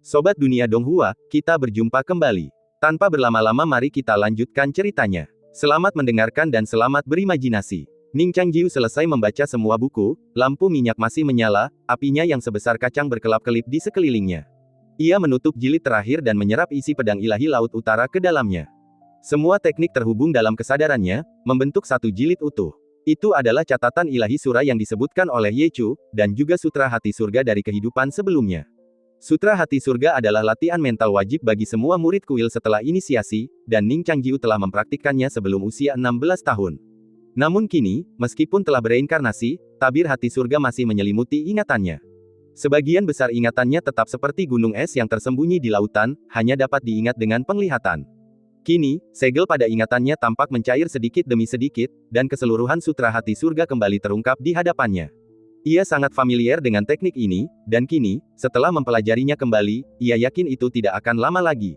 Sobat Dunia Donghua, kita berjumpa kembali. Tanpa berlama-lama mari kita lanjutkan ceritanya. Selamat mendengarkan dan selamat berimajinasi. Ning Changjiu selesai membaca semua buku, lampu minyak masih menyala, apinya yang sebesar kacang berkelap-kelip di sekelilingnya. Ia menutup jilid terakhir dan menyerap isi pedang ilahi Laut Utara ke dalamnya. Semua teknik terhubung dalam kesadarannya, membentuk satu jilid utuh. Itu adalah catatan ilahi surah yang disebutkan oleh Ye Chu, dan juga sutra hati surga dari kehidupan sebelumnya. Sutra hati surga adalah latihan mental wajib bagi semua murid kuil setelah inisiasi, dan Ning Changjiu telah mempraktikkannya sebelum usia 16 tahun. Namun kini, meskipun telah bereinkarnasi, tabir hati surga masih menyelimuti ingatannya. Sebagian besar ingatannya tetap seperti gunung es yang tersembunyi di lautan, hanya dapat diingat dengan penglihatan. Kini, segel pada ingatannya tampak mencair sedikit demi sedikit, dan keseluruhan sutra hati surga kembali terungkap di hadapannya. Ia sangat familiar dengan teknik ini, dan kini, setelah mempelajarinya kembali, ia yakin itu tidak akan lama lagi.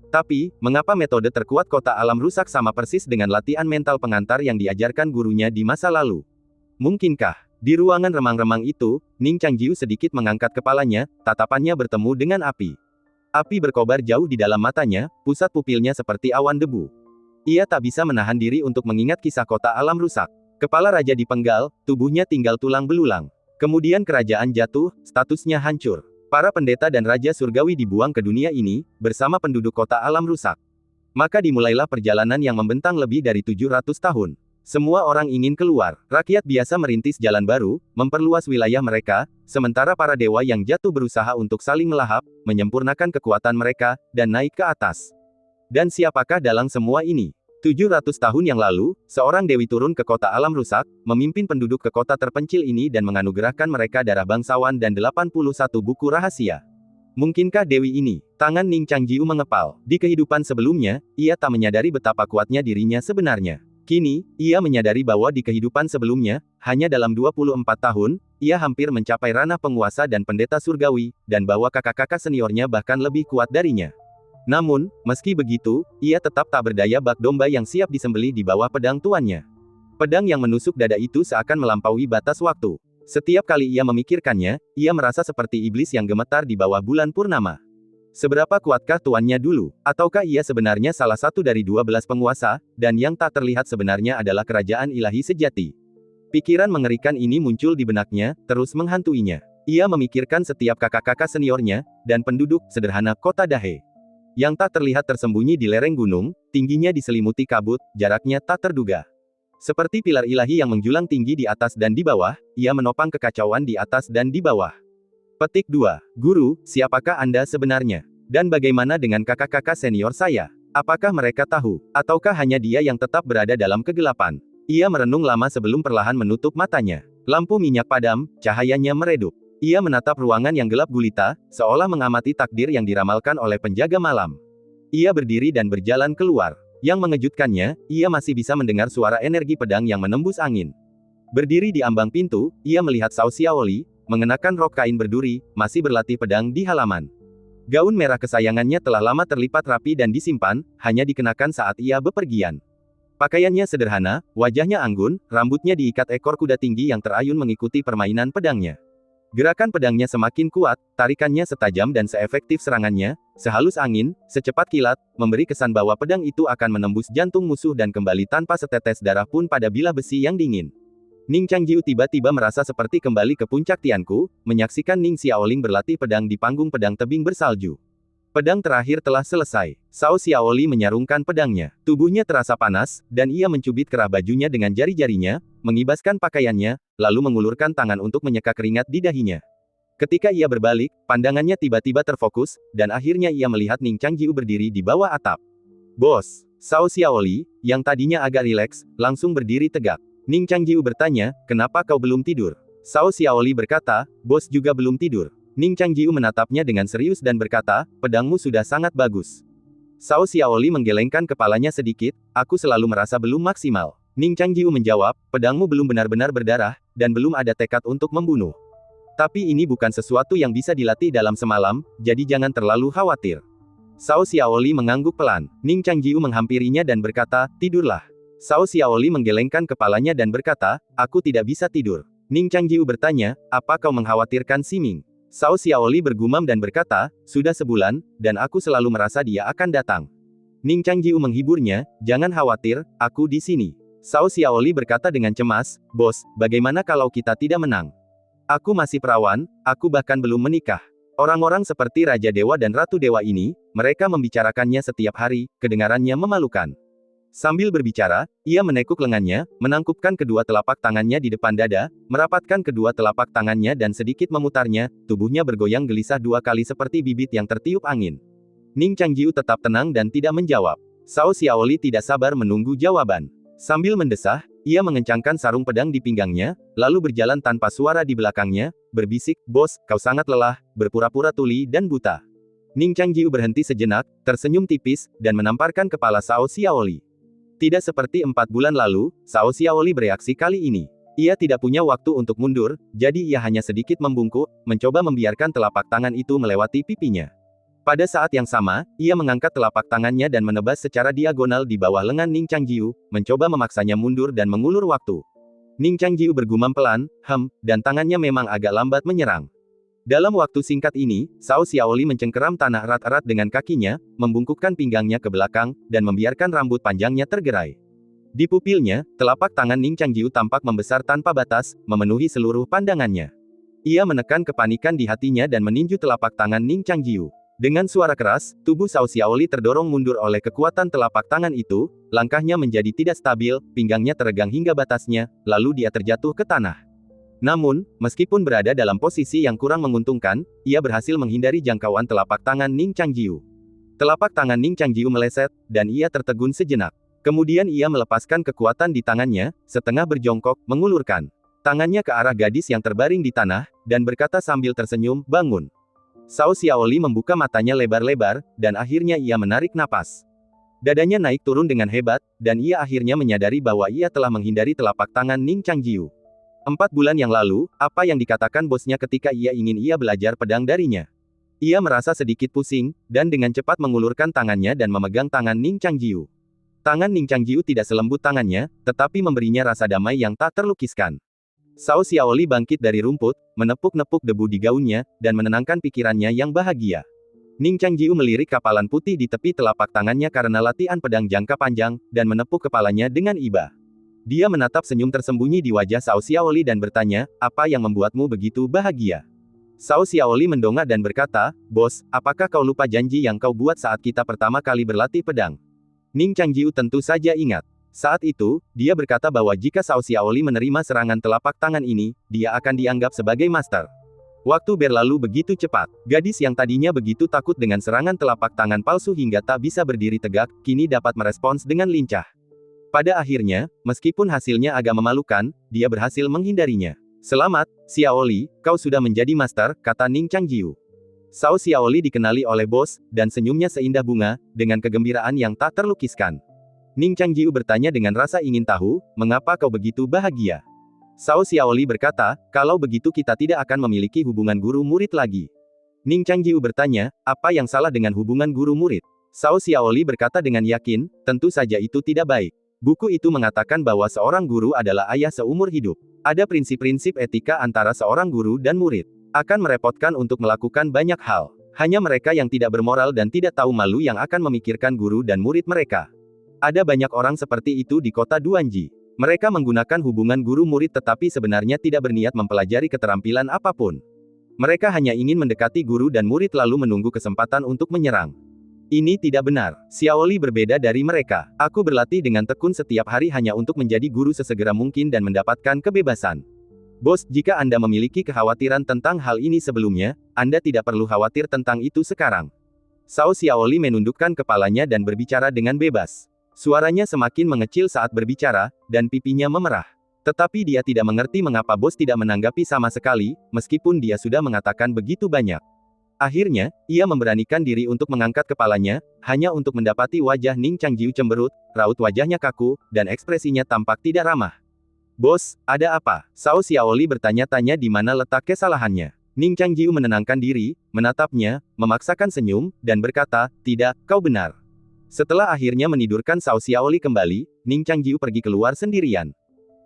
Tapi, mengapa metode terkuat kota alam rusak sama persis dengan latihan mental pengantar yang diajarkan gurunya di masa lalu? Mungkinkah, di ruangan remang-remang itu, Ning Changjiu sedikit mengangkat kepalanya, tatapannya bertemu dengan api. Api berkobar jauh di dalam matanya, pusat pupilnya seperti awan debu. Ia tak bisa menahan diri untuk mengingat kisah kota alam rusak. Kepala raja dipenggal, tubuhnya tinggal tulang belulang. Kemudian kerajaan jatuh, statusnya hancur. Para pendeta dan raja surgawi dibuang ke dunia ini, bersama penduduk kota alam rusak. Maka dimulailah perjalanan yang membentang lebih dari 700 tahun. Semua orang ingin keluar. Rakyat biasa merintis jalan baru, memperluas wilayah mereka, sementara para dewa yang jatuh berusaha untuk saling melahap, menyempurnakan kekuatan mereka, dan naik ke atas. Dan siapakah dalam semua ini? 700 tahun yang lalu, seorang dewi turun ke kota alam rusak, memimpin penduduk ke kota terpencil ini dan menganugerahkan mereka darah bangsawan dan 81 buku rahasia. Mungkinkah dewi ini? Tangan Ning Changjiu mengepal. Di kehidupan sebelumnya, ia tak menyadari betapa kuatnya dirinya sebenarnya. Kini, ia menyadari bahwa di kehidupan sebelumnya, hanya dalam 24 tahun, ia hampir mencapai ranah penguasa dan pendeta surgawi, dan bahwa kakak-kakak seniornya bahkan lebih kuat darinya. Namun, meski begitu, ia tetap tak berdaya bak domba yang siap disembelih di bawah pedang tuannya. Pedang yang menusuk dada itu seakan melampaui batas waktu. Setiap kali ia memikirkannya, ia merasa seperti iblis yang gemetar di bawah bulan purnama. Seberapa kuatkah tuannya dulu? Ataukah ia sebenarnya salah satu dari 12 penguasa, dan yang tak terlihat sebenarnya adalah kerajaan ilahi sejati? Pikiran mengerikan ini muncul di benaknya, terus menghantuinya. Ia memikirkan setiap kakak-kakak seniornya, dan penduduk sederhana kota Dahe. Yang tak terlihat tersembunyi di lereng gunung, tingginya diselimuti kabut, jaraknya tak terduga. Seperti pilar ilahi yang menjulang tinggi di atas dan di bawah, ia menopang kekacauan di atas dan di bawah. Petik 2. Guru, siapakah Anda sebenarnya? Dan bagaimana dengan kakak-kakak senior saya? Apakah mereka tahu? Ataukah hanya dia yang tetap berada dalam kegelapan? Ia merenung lama sebelum perlahan menutup matanya. Lampu minyak padam, cahayanya meredup. Ia menatap ruangan yang gelap gulita, seolah mengamati takdir yang diramalkan oleh penjaga malam. Ia berdiri dan berjalan keluar. Yang mengejutkannya, ia masih bisa mendengar suara energi pedang yang menembus angin. Berdiri di ambang pintu, ia melihat Cao Xiaoli, mengenakan rok kain berduri, masih berlatih pedang di halaman. Gaun merah kesayangannya telah lama terlipat rapi dan disimpan, hanya dikenakan saat ia bepergian. Pakaiannya sederhana, wajahnya anggun, rambutnya diikat ekor kuda tinggi yang terayun mengikuti permainan pedangnya. Gerakan pedangnya semakin kuat, tarikannya setajam dan seefektif serangannya, sehalus angin, secepat kilat, memberi kesan bahwa pedang itu akan menembus jantung musuh dan kembali tanpa setetes darah pun pada bilah besi yang dingin. Ning Changjiu tiba-tiba merasa seperti kembali ke puncak Tianku, menyaksikan Ning Xiaoling berlatih pedang di panggung pedang tebing bersalju. Pedang terakhir telah selesai. Cao Xiaoli menyarungkan pedangnya. Tubuhnya terasa panas, dan ia mencubit kerah bajunya dengan jari-jarinya, mengibaskan pakaiannya, lalu mengulurkan tangan untuk menyeka keringat di dahinya. Ketika ia berbalik, pandangannya tiba-tiba terfokus, dan akhirnya ia melihat Ning Changjiu berdiri di bawah atap. Bos, Cao Xiaoli, yang tadinya agak rileks, langsung berdiri tegak. Ning Changjiu bertanya, kenapa kau belum tidur? Cao Xiaoli berkata, bos juga belum tidur. Ning Changjiu menatapnya dengan serius dan berkata, pedangmu sudah sangat bagus. Cao Xiaoli menggelengkan kepalanya sedikit, aku selalu merasa belum maksimal. Ning Changjiu menjawab, pedangmu belum benar-benar berdarah, dan belum ada tekad untuk membunuh. Tapi ini bukan sesuatu yang bisa dilatih dalam semalam, jadi jangan terlalu khawatir. Cao Xiaoli mengangguk pelan. Ning Changjiu menghampirinya dan berkata, tidurlah. Cao Xiaoli menggelengkan kepalanya dan berkata, aku tidak bisa tidur. Ning Changjiu bertanya, apa kau mengkhawatirkan Siming? Cao Xiaoli bergumam dan berkata, sudah sebulan, dan aku selalu merasa dia akan datang. Ning Changjiu menghiburnya, jangan khawatir, aku di sini. Cao Xiaoli berkata dengan cemas, bos, bagaimana kalau kita tidak menang? Aku masih perawan, aku bahkan belum menikah. Orang-orang seperti Raja Dewa dan Ratu Dewa ini, mereka membicarakannya setiap hari, kedengarannya memalukan. Sambil berbicara, ia menekuk lengannya, menangkupkan kedua telapak tangannya di depan dada, merapatkan kedua telapak tangannya dan sedikit memutarnya, tubuhnya bergoyang gelisah 2 kali seperti bibit yang tertiup angin. Ning Changjiu tetap tenang dan tidak menjawab. Cao Xiaoli tidak sabar menunggu jawaban. Sambil mendesah, ia mengencangkan sarung pedang di pinggangnya, lalu berjalan tanpa suara di belakangnya, berbisik, bos, kau sangat lelah, berpura-pura tuli dan buta. Ning Changjiu berhenti sejenak, tersenyum tipis, dan menamparkan kepala Cao Xiaoli. Tidak seperti 4 bulan lalu, Cao Xiaoli bereaksi kali ini. Ia tidak punya waktu untuk mundur, jadi ia hanya sedikit membungkuk, mencoba membiarkan telapak tangan itu melewati pipinya. Pada saat yang sama, ia mengangkat telapak tangannya dan menebas secara diagonal di bawah lengan Ning Changjiu, mencoba memaksanya mundur dan mengulur waktu. Ning Changjiu bergumam pelan, dan tangannya memang agak lambat menyerang. Dalam waktu singkat ini, Cao Xiaoli mencengkeram tanah erat-erat dengan kakinya, membungkukkan pinggangnya ke belakang, dan membiarkan rambut panjangnya tergerai. Di pupilnya, telapak tangan Ning Changjiu tampak membesar tanpa batas, memenuhi seluruh pandangannya. Ia menekan kepanikan di hatinya dan meninju telapak tangan Ning Changjiu. Dengan suara keras, tubuh Cao Xiaoli terdorong mundur oleh kekuatan telapak tangan itu, langkahnya menjadi tidak stabil, pinggangnya teregang hingga batasnya, lalu dia terjatuh ke tanah. Namun, meskipun berada dalam posisi yang kurang menguntungkan, ia berhasil menghindari jangkauan telapak tangan Ning Changjiu. Telapak tangan Ning Changjiu meleset, dan ia tertegun sejenak. Kemudian ia melepaskan kekuatan di tangannya, setengah berjongkok, mengulurkan tangannya ke arah gadis yang terbaring di tanah, dan berkata sambil tersenyum, bangun. Cao Xiaoli membuka matanya lebar-lebar, dan akhirnya ia menarik napas. Dadanya naik turun dengan hebat, dan ia akhirnya menyadari bahwa ia telah menghindari telapak tangan Ning Changjiu. 4 bulan yang lalu, apa yang dikatakan bosnya ketika ia ingin ia belajar pedang darinya? Ia merasa sedikit pusing, dan dengan cepat mengulurkan tangannya dan memegang tangan Ning Changjiu. Tangan Ning Changjiu tidak selembut tangannya, tetapi memberinya rasa damai yang tak terlukiskan. Cao Xiaoli bangkit dari rumput, menepuk-nepuk debu di gaunnya, dan menenangkan pikirannya yang bahagia. Ning Changjiu melirik kapalan putih di tepi telapak tangannya karena latihan pedang jangka panjang, dan menepuk kepalanya dengan iba. Dia menatap senyum tersembunyi di wajah Cao Xiaoli dan bertanya, apa yang membuatmu begitu bahagia? Cao Xiaoli mendongak dan berkata, bos, apakah kau lupa janji yang kau buat saat kita pertama kali berlatih pedang? Ning Changjiu tentu saja ingat. Saat itu, dia berkata bahwa jika Cao Xiaoli menerima serangan telapak tangan ini, dia akan dianggap sebagai master. Waktu berlalu begitu cepat. Gadis yang tadinya begitu takut dengan serangan telapak tangan palsu hingga tak bisa berdiri tegak, kini dapat merespons dengan lincah. Pada akhirnya, meskipun hasilnya agak memalukan, dia berhasil menghindarinya. Selamat, Xiaoli, kau sudah menjadi master, kata Ning Changjiu. Cao Xiaoli dikenali oleh bos, dan senyumnya seindah bunga, dengan kegembiraan yang tak terlukiskan. Ning Changjiu bertanya dengan rasa ingin tahu, mengapa kau begitu bahagia? Cao Xiaoli berkata, kalau begitu kita tidak akan memiliki hubungan guru-murid lagi. Ning Changjiu bertanya, apa yang salah dengan hubungan guru-murid? Cao Xiaoli berkata dengan yakin, tentu saja itu tidak baik. Buku itu mengatakan bahwa seorang guru adalah ayah seumur hidup. Ada prinsip-prinsip etika antara seorang guru dan murid. Akan merepotkan untuk melakukan banyak hal. Hanya mereka yang tidak bermoral dan tidak tahu malu yang akan memikirkan guru dan murid mereka. Ada banyak orang seperti itu di kota Duanji. Mereka menggunakan hubungan guru-murid tetapi sebenarnya tidak berniat mempelajari keterampilan apapun. Mereka hanya ingin mendekati guru dan murid lalu menunggu kesempatan untuk menyerang. Ini tidak benar. Xiaoli berbeda dari mereka. Aku berlatih dengan tekun setiap hari hanya untuk menjadi guru sesegera mungkin dan mendapatkan kebebasan. Bos, jika Anda memiliki kekhawatiran tentang hal ini sebelumnya, Anda tidak perlu khawatir tentang itu sekarang. Cao Xiaoli menundukkan kepalanya dan berbicara dengan bebas. Suaranya semakin mengecil saat berbicara, dan pipinya memerah. Tetapi dia tidak mengerti mengapa bos tidak menanggapi sama sekali, meskipun dia sudah mengatakan begitu banyak. Akhirnya, ia memberanikan diri untuk mengangkat kepalanya, hanya untuk mendapati wajah Ning Changjiu cemberut, raut wajahnya kaku, dan ekspresinya tampak tidak ramah. Bos, ada apa? Cao Xiaoli bertanya-tanya di mana letak kesalahannya. Ning Changjiu menenangkan diri, menatapnya, memaksakan senyum, dan berkata, tidak, kau benar. Setelah akhirnya menidurkan Cao Xiaoli kembali, Ning Changjiu pergi keluar sendirian.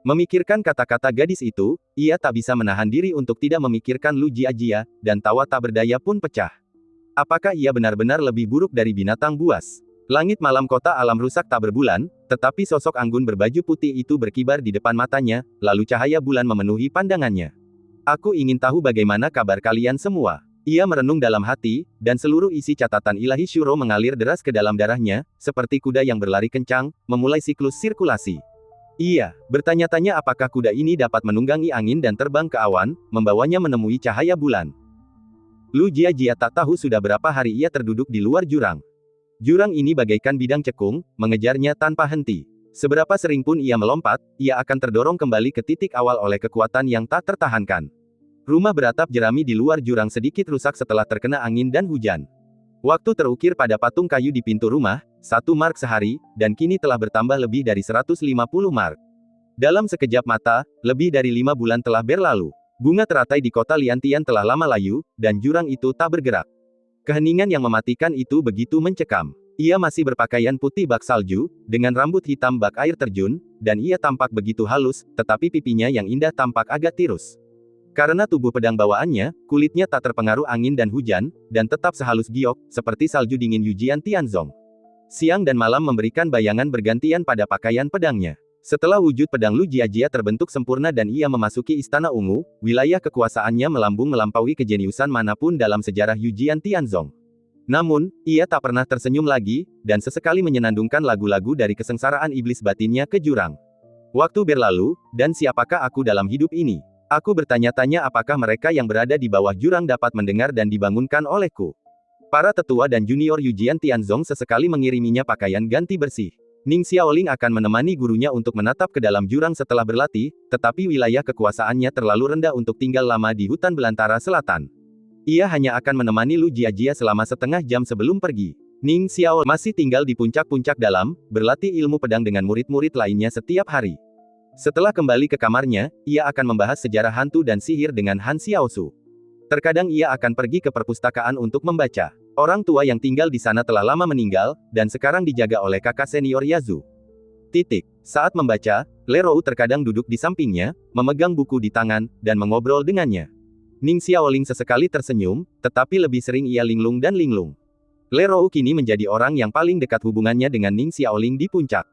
Memikirkan kata-kata gadis itu, ia tak bisa menahan diri untuk tidak memikirkan Lu Jiajia, dan tawa tak berdaya pun pecah. Apakah ia benar-benar lebih buruk dari binatang buas? Langit malam kota alam rusak tak berbulan, tetapi sosok anggun berbaju putih itu berkibar di depan matanya, lalu cahaya bulan memenuhi pandangannya. Aku ingin tahu bagaimana kabar kalian semua. Ia merenung dalam hati, dan seluruh isi catatan ilahi Shuro mengalir deras ke dalam darahnya, seperti kuda yang berlari kencang, memulai siklus sirkulasi. Ia bertanya-tanya apakah kuda ini dapat menunggangi angin dan terbang ke awan, membawanya menemui cahaya bulan. Lu Jiajia tak tahu sudah berapa hari ia terduduk di luar jurang. Jurang ini bagaikan bidang cekung, mengejarnya tanpa henti. Seberapa sering pun ia melompat, ia akan terdorong kembali ke titik awal oleh kekuatan yang tak tertahankan. Rumah beratap jerami di luar jurang sedikit rusak setelah terkena angin dan hujan. Waktu terukir pada patung kayu di pintu rumah, 1 mark sehari, dan kini telah bertambah lebih dari 150 mark. Dalam sekejap mata, lebih dari 5 bulan telah berlalu. Bunga teratai di kota Liantian telah lama layu, dan jurang itu tak bergerak. Keheningan yang mematikan itu begitu mencekam. Ia masih berpakaian putih bak salju, dengan rambut hitam bak air terjun, dan ia tampak begitu halus, tetapi pipinya yang indah tampak agak tirus. Karena tubuh pedang bawaannya, kulitnya tak terpengaruh angin dan hujan, dan tetap sehalus giok, seperti salju dingin Yujian Tianzong. Siang dan malam memberikan bayangan bergantian pada pakaian pedangnya. Setelah wujud pedang Lu Jiajia terbentuk sempurna dan ia memasuki Istana Ungu, wilayah kekuasaannya melambung melampaui kejeniusan manapun dalam sejarah Yujian Tianzong. Namun, ia tak pernah tersenyum lagi, dan sesekali menyenandungkan lagu-lagu dari kesengsaraan iblis batinnya ke jurang. Waktu berlalu, dan siapakah aku dalam hidup ini? Aku bertanya-tanya apakah mereka yang berada di bawah jurang dapat mendengar dan dibangunkan olehku. Para tetua dan junior Yujian Tianzong sesekali mengiriminya pakaian ganti bersih. Ning Xiaoling akan menemani gurunya untuk menatap ke dalam jurang setelah berlatih, tetapi wilayah kekuasaannya terlalu rendah untuk tinggal lama di hutan belantara selatan. Ia hanya akan menemani Lu Jiajia selama setengah jam sebelum pergi. Ning Xiao masih tinggal di puncak-puncak dalam, berlatih ilmu pedang dengan murid-murid lainnya setiap hari. Setelah kembali ke kamarnya, ia akan membahas sejarah hantu dan sihir dengan Han Xiaosu. Terkadang ia akan pergi ke perpustakaan untuk membaca. Orang tua yang tinggal di sana telah lama meninggal, dan sekarang dijaga oleh kakak senior Yazu. Saat membaca, Lerou terkadang duduk di sampingnya, memegang buku di tangan, dan mengobrol dengannya. Ning Xiaoling sesekali tersenyum, tetapi lebih sering ia linglung dan linglung. Lerou kini menjadi orang yang paling dekat hubungannya dengan Ning Xiaoling di puncak.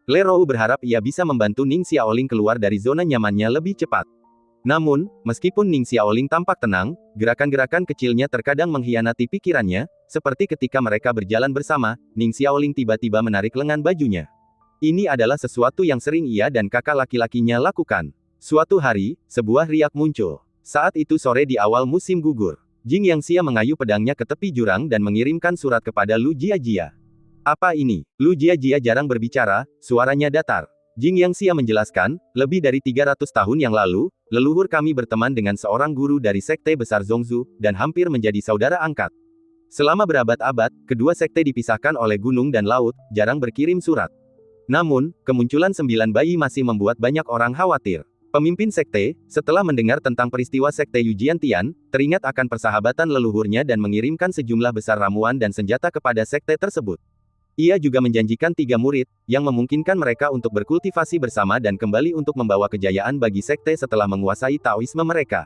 Lerou berharap ia bisa membantu Ning Xiaoling keluar dari zona nyamannya lebih cepat. Namun, meskipun Ning Xiaoling tampak tenang, gerakan-gerakan kecilnya terkadang mengkhianati pikirannya, seperti ketika mereka berjalan bersama, Ning Xiaoling tiba-tiba menarik lengan bajunya. Ini adalah sesuatu yang sering ia dan kakak laki-lakinya lakukan. Suatu hari, sebuah riak muncul. Saat itu sore di awal musim gugur. Jing Yangxia mengayuh pedangnya ke tepi jurang dan mengirimkan surat kepada Lu Jiajia. Apa ini? Lu Jiajia jarang berbicara, suaranya datar. Jing Yangxia menjelaskan, lebih dari 300 tahun yang lalu, leluhur kami berteman dengan seorang guru dari sekte besar Zongzu, dan hampir menjadi saudara angkat. Selama berabad-abad, kedua sekte dipisahkan oleh gunung dan laut, jarang berkirim surat. Namun, kemunculan 9 bayi masih membuat banyak orang khawatir. Pemimpin sekte, setelah mendengar tentang peristiwa sekte Yujian Tian, teringat akan persahabatan leluhurnya dan mengirimkan sejumlah besar ramuan dan senjata kepada sekte tersebut. Ia juga menjanjikan 3 murid, yang memungkinkan mereka untuk berkultivasi bersama dan kembali untuk membawa kejayaan bagi sekte setelah menguasai Taoisme mereka.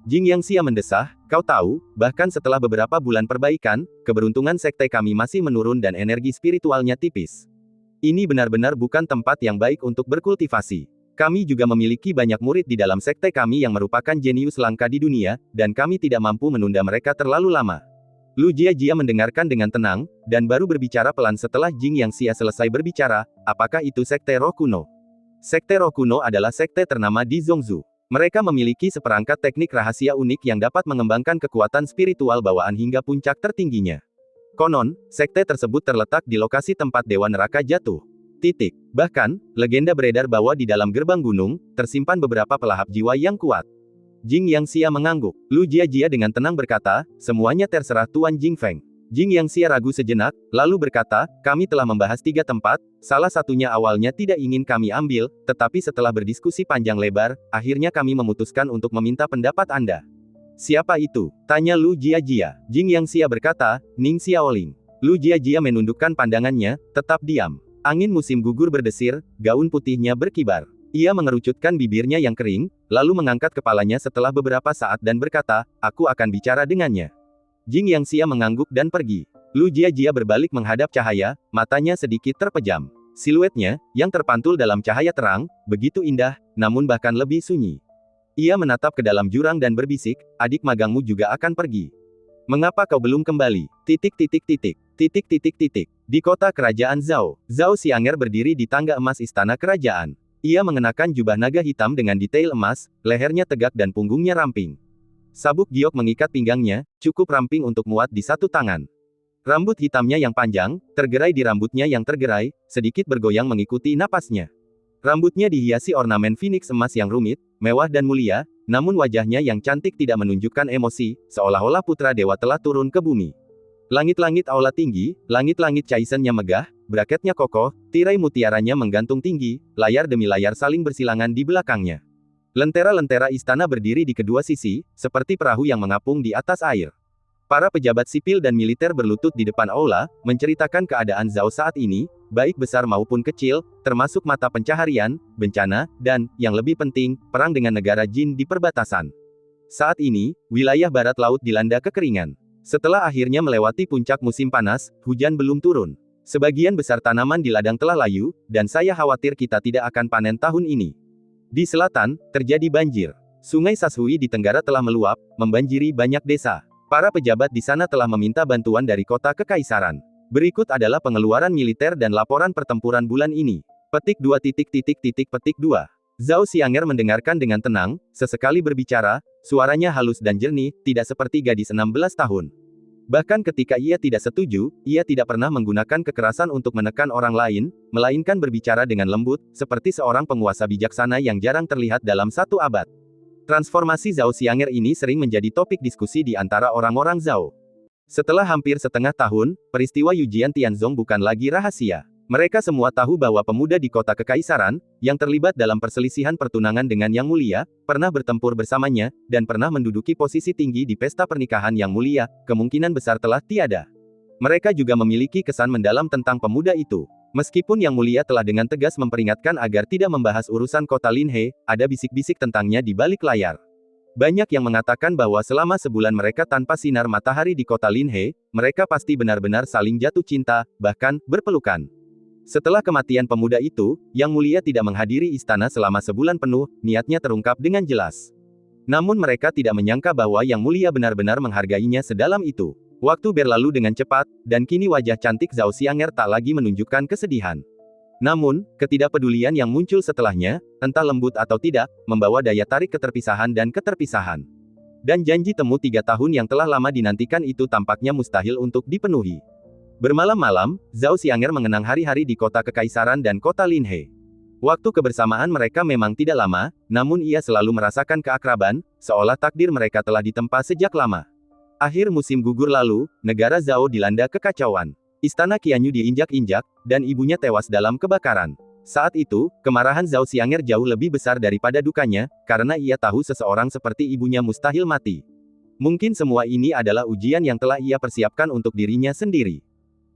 Jing Yangxia mendesah, kau tahu, bahkan setelah beberapa bulan perbaikan, keberuntungan sekte kami masih menurun dan energi spiritualnya tipis. Ini benar-benar bukan tempat yang baik untuk berkultivasi. Kami juga memiliki banyak murid di dalam sekte kami yang merupakan jenius langka di dunia, dan kami tidak mampu menunda mereka terlalu lama. Lu Jiajia mendengarkan dengan tenang, dan baru berbicara pelan setelah Jing Yangxia selesai berbicara, apakah itu sekte roh kuno? Sekte roh kuno adalah sekte ternama di Zongzu. Mereka memiliki seperangkat teknik rahasia unik yang dapat mengembangkan kekuatan spiritual bawaan hingga puncak tertingginya. Konon, sekte tersebut terletak di lokasi tempat Dewa Neraka jatuh. Bahkan, legenda beredar bahwa di dalam gerbang gunung, tersimpan beberapa pelahap jiwa yang kuat. Jing Yangxia mengangguk. Lu Jiajia dengan tenang berkata, semuanya terserah Tuan Jingfeng. Jing Yangxia ragu sejenak, lalu berkata, kami telah membahas 3 tempat, salah satunya awalnya tidak ingin kami ambil, tetapi setelah berdiskusi panjang lebar, akhirnya kami memutuskan untuk meminta pendapat Anda. Siapa itu? Tanya Lu Jiajia. Jing Yangxia berkata, Ning Xiaoling. Lu Jiajia menundukkan pandangannya, tetap diam. Angin musim gugur berdesir, gaun putihnya berkibar. Ia mengerucutkan bibirnya yang kering, lalu mengangkat kepalanya setelah beberapa saat dan berkata, aku akan bicara dengannya. Jing Yangxia mengangguk dan pergi. Lu Jiajia berbalik menghadap cahaya, matanya sedikit terpejam. Siluetnya, yang terpantul dalam cahaya terang, begitu indah, namun bahkan lebih sunyi. Ia menatap ke dalam jurang dan berbisik, adik magangmu juga akan pergi. Mengapa kau belum kembali? Di kota kerajaan Zhao, Zhao Xianger berdiri di tangga emas istana kerajaan. Ia mengenakan jubah naga hitam dengan detail emas, lehernya tegak dan punggungnya ramping. Sabuk giok mengikat pinggangnya, cukup ramping untuk muat di satu tangan. Rambut hitamnya yang panjang, tergerai di rambutnya yang tergerai, sedikit bergoyang mengikuti napasnya. Rambutnya dihiasi ornamen phoenix emas yang rumit, mewah dan mulia, namun wajahnya yang cantik tidak menunjukkan emosi, seolah-olah putra dewa telah turun ke bumi. Langit-langit aula tinggi, langit-langit Chaisennya megah, braketnya kokoh, tirai mutiaranya menggantung tinggi, layar demi layar saling bersilangan di belakangnya. Lentera-lentera istana berdiri di kedua sisi, seperti perahu yang mengapung di atas air. Para pejabat sipil dan militer berlutut di depan aula, menceritakan keadaan Zhao saat ini, baik besar maupun kecil, termasuk mata pencaharian, bencana, dan, yang lebih penting, perang dengan negara Jin di perbatasan. Saat ini, wilayah barat laut dilanda kekeringan. Setelah akhirnya melewati puncak musim panas, hujan belum turun. Sebagian besar tanaman di ladang telah layu, dan saya khawatir kita tidak akan panen tahun ini. Di selatan, terjadi banjir. Sungai Sashui di tenggara telah meluap, membanjiri banyak desa. Para pejabat di sana telah meminta bantuan dari kota kekaisaran. Berikut adalah pengeluaran militer dan laporan pertempuran bulan ini. Petik 2. Zhao Xianger mendengarkan dengan tenang, sesekali berbicara, suaranya halus dan jernih, tidak seperti gadis 16 tahun. Bahkan ketika ia tidak setuju, ia tidak pernah menggunakan kekerasan untuk menekan orang lain, melainkan berbicara dengan lembut, seperti seorang penguasa bijaksana yang jarang terlihat dalam satu abad. Transformasi Zhao Xianger ini sering menjadi topik diskusi di antara orang-orang Zhao. Setelah hampir setengah tahun, peristiwa Yujian Tianzong bukan lagi rahasia. Mereka semua tahu bahwa pemuda di kota kekaisaran, yang terlibat dalam perselisihan pertunangan dengan Yang Mulia, pernah bertempur bersamanya, dan pernah menduduki posisi tinggi di pesta pernikahan Yang Mulia, kemungkinan besar telah tiada. Mereka juga memiliki kesan mendalam tentang pemuda itu. Meskipun Yang Mulia telah dengan tegas memperingatkan agar tidak membahas urusan kota Linhe, ada bisik-bisik tentangnya di balik layar. Banyak yang mengatakan bahwa selama sebulan mereka tanpa sinar matahari di kota Linhe, mereka pasti benar-benar saling jatuh cinta, bahkan berpelukan. Setelah kematian pemuda itu, Yang Mulia tidak menghadiri istana selama sebulan penuh, niatnya terungkap dengan jelas. Namun mereka tidak menyangka bahwa Yang Mulia benar-benar menghargainya sedalam itu. Waktu berlalu dengan cepat, dan kini wajah cantik Zhao Xianger tak lagi menunjukkan kesedihan. Namun, ketidakpedulian yang muncul setelahnya, entah lembut atau tidak, membawa daya tarik keterpisahan dan keterpisahan. Dan janji temu 3 tahun yang telah lama dinantikan itu tampaknya mustahil untuk dipenuhi. Bermalam-malam, Zhao Xianger mengenang hari-hari di kota kekaisaran dan kota Linhe. Waktu kebersamaan mereka memang tidak lama, namun ia selalu merasakan keakraban, seolah takdir mereka telah ditempa sejak lama. Akhir musim gugur lalu, negara Zhao dilanda kekacauan. Istana Qianyu diinjak-injak, dan ibunya tewas dalam kebakaran. Saat itu, kemarahan Zhao Xianger jauh lebih besar daripada dukanya, karena ia tahu seseorang seperti ibunya mustahil mati. Mungkin semua ini adalah ujian yang telah ia persiapkan untuk dirinya sendiri.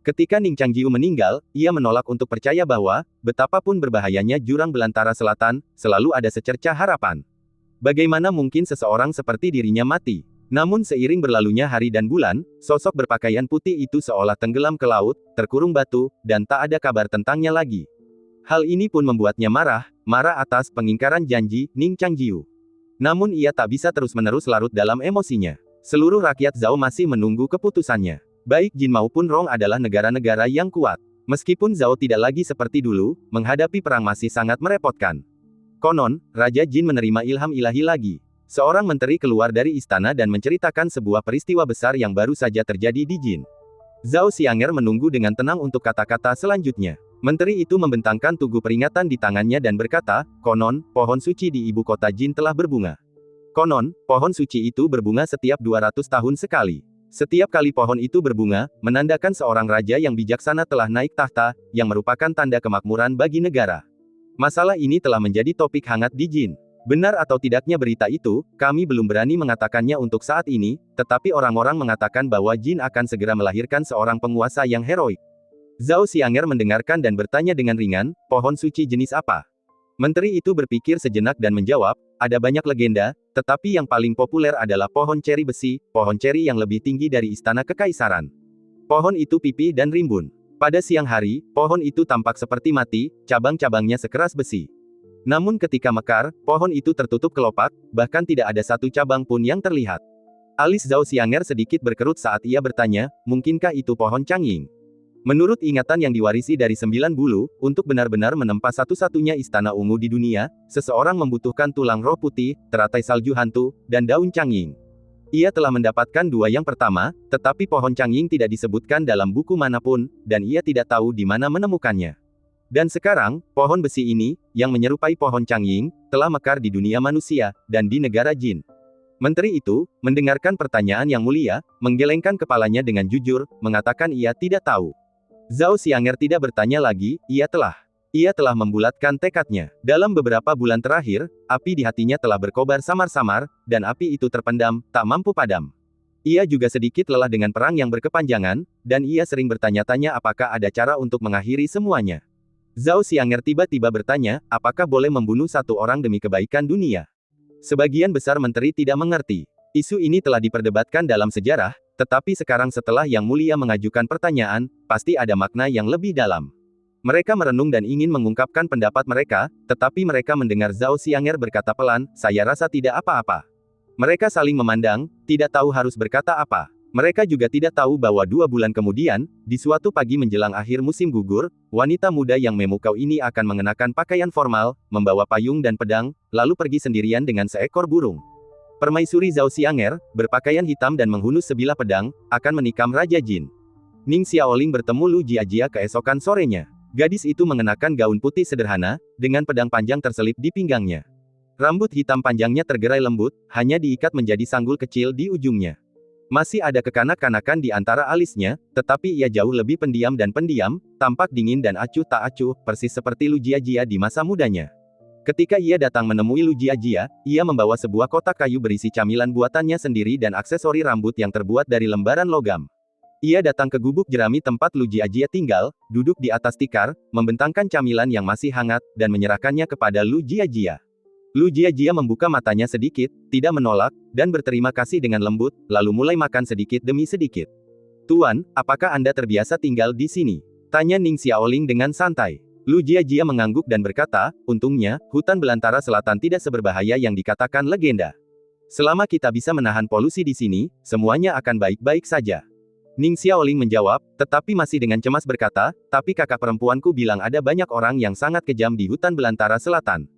Ketika Ning Changjiu meninggal, ia menolak untuk percaya bahwa, betapapun berbahayanya jurang belantara selatan, selalu ada secercah harapan. Bagaimana mungkin seseorang seperti dirinya mati? Namun seiring berlalunya hari dan bulan, sosok berpakaian putih itu seolah tenggelam ke laut, terkurung batu, dan tak ada kabar tentangnya lagi. Hal ini pun membuatnya marah atas pengingkaran janji Ning Changjiu. Namun ia tak bisa terus-menerus larut dalam emosinya. Seluruh rakyat Zhao masih menunggu keputusannya. Baik Jin maupun Rong adalah negara-negara yang kuat. Meskipun Zhao tidak lagi seperti dulu, menghadapi perang masih sangat merepotkan. Konon, Raja Jin menerima ilham ilahi lagi. Seorang menteri keluar dari istana dan menceritakan sebuah peristiwa besar yang baru saja terjadi di Jin. Zhao Xianger menunggu dengan tenang untuk kata-kata selanjutnya. Menteri itu membentangkan tugu peringatan di tangannya dan berkata, konon, pohon suci di ibu kota Jin telah berbunga. Konon, pohon suci itu berbunga setiap 200 tahun sekali. Setiap kali pohon itu berbunga, menandakan seorang raja yang bijaksana telah naik tahta, yang merupakan tanda kemakmuran bagi negara. Masalah ini telah menjadi topik hangat di Jin. Benar atau tidaknya berita itu, kami belum berani mengatakannya untuk saat ini, tetapi orang-orang mengatakan bahwa Jin akan segera melahirkan seorang penguasa yang heroik. Zhao Xianger mendengarkan dan bertanya dengan ringan, pohon suci jenis apa? Menteri itu berpikir sejenak dan menjawab, ada banyak legenda, tetapi yang paling populer adalah pohon ceri besi, pohon ceri yang lebih tinggi dari istana kekaisaran. Pohon itu pipih dan rimbun. Pada siang hari, pohon itu tampak seperti mati, cabang-cabangnya sekeras besi. Namun ketika mekar, pohon itu tertutup kelopak, bahkan tidak ada satu cabang pun yang terlihat. Alis Zhao Xianger sedikit berkerut saat ia bertanya, mungkinkah itu pohon Changying? Menurut ingatan yang diwarisi dari 9 bulu, untuk benar-benar menempa satu-satunya istana ungu di dunia, seseorang membutuhkan tulang roh putih, teratai salju hantu, dan daun Changying. Ia telah mendapatkan dua yang pertama, tetapi pohon Changying tidak disebutkan dalam buku manapun, dan ia tidak tahu di mana menemukannya. Dan sekarang, pohon besi ini, yang menyerupai pohon Changying, telah mekar di dunia manusia, dan di negara jin. Menteri itu, mendengarkan pertanyaan yang mulia, menggelengkan kepalanya dengan jujur, mengatakan ia tidak tahu. Zhao Xianger tidak bertanya lagi, ia telah membulatkan tekadnya. Dalam beberapa bulan terakhir, api di hatinya telah berkobar samar-samar, dan api itu terpendam, tak mampu padam. Ia juga sedikit lelah dengan perang yang berkepanjangan, dan ia sering bertanya-tanya apakah ada cara untuk mengakhiri semuanya. Zhao Xianger tiba-tiba bertanya, apakah boleh membunuh satu orang demi kebaikan dunia? Sebagian besar menteri tidak mengerti. Isu ini telah diperdebatkan dalam sejarah, tetapi sekarang setelah Yang Mulia mengajukan pertanyaan, pasti ada makna yang lebih dalam. Mereka merenung dan ingin mengungkapkan pendapat mereka, tetapi mereka mendengar Zhao Xianger berkata pelan, saya rasa tidak apa-apa. Mereka saling memandang, tidak tahu harus berkata apa. Mereka juga tidak tahu bahwa 2 bulan kemudian, di suatu pagi menjelang akhir musim gugur, wanita muda yang memukau ini akan mengenakan pakaian formal, membawa payung dan pedang, lalu pergi sendirian dengan seekor burung. Permaisuri Zhao Xianger, berpakaian hitam dan menghunus sebilah pedang, akan menikam Raja Jin. Ning Xiaoling bertemu Lu Jiajia keesokan sorenya. Gadis itu mengenakan gaun putih sederhana, dengan pedang panjang terselip di pinggangnya. Rambut hitam panjangnya tergerai lembut, hanya diikat menjadi sanggul kecil di ujungnya. Masih ada kekanak-kanakan di antara alisnya, tetapi ia jauh lebih pendiam dan pendiam, tampak dingin dan acuh tak acuh, persis seperti Lu Jiajia di masa mudanya. Ketika ia datang menemui Lu Jiajia, ia membawa sebuah kotak kayu berisi camilan buatannya sendiri dan aksesori rambut yang terbuat dari lembaran logam. Ia datang ke gubuk jerami tempat Lu Jiajia tinggal, duduk di atas tikar, membentangkan camilan yang masih hangat, dan menyerahkannya kepada Lu Jiajia. Lu Jiajia membuka matanya sedikit, tidak menolak, dan berterima kasih dengan lembut, lalu mulai makan sedikit demi sedikit. Tuan, apakah Anda terbiasa tinggal di sini? Tanya Ning Xiaoling dengan santai. Lu Jiajia mengangguk dan berkata, untungnya, hutan belantara selatan tidak seberbahaya yang dikatakan legenda. Selama kita bisa menahan polusi di sini, semuanya akan baik-baik saja. Ning Xiaoling menjawab, tetapi masih dengan cemas berkata, tapi kakak perempuanku bilang ada banyak orang yang sangat kejam di hutan belantara selatan.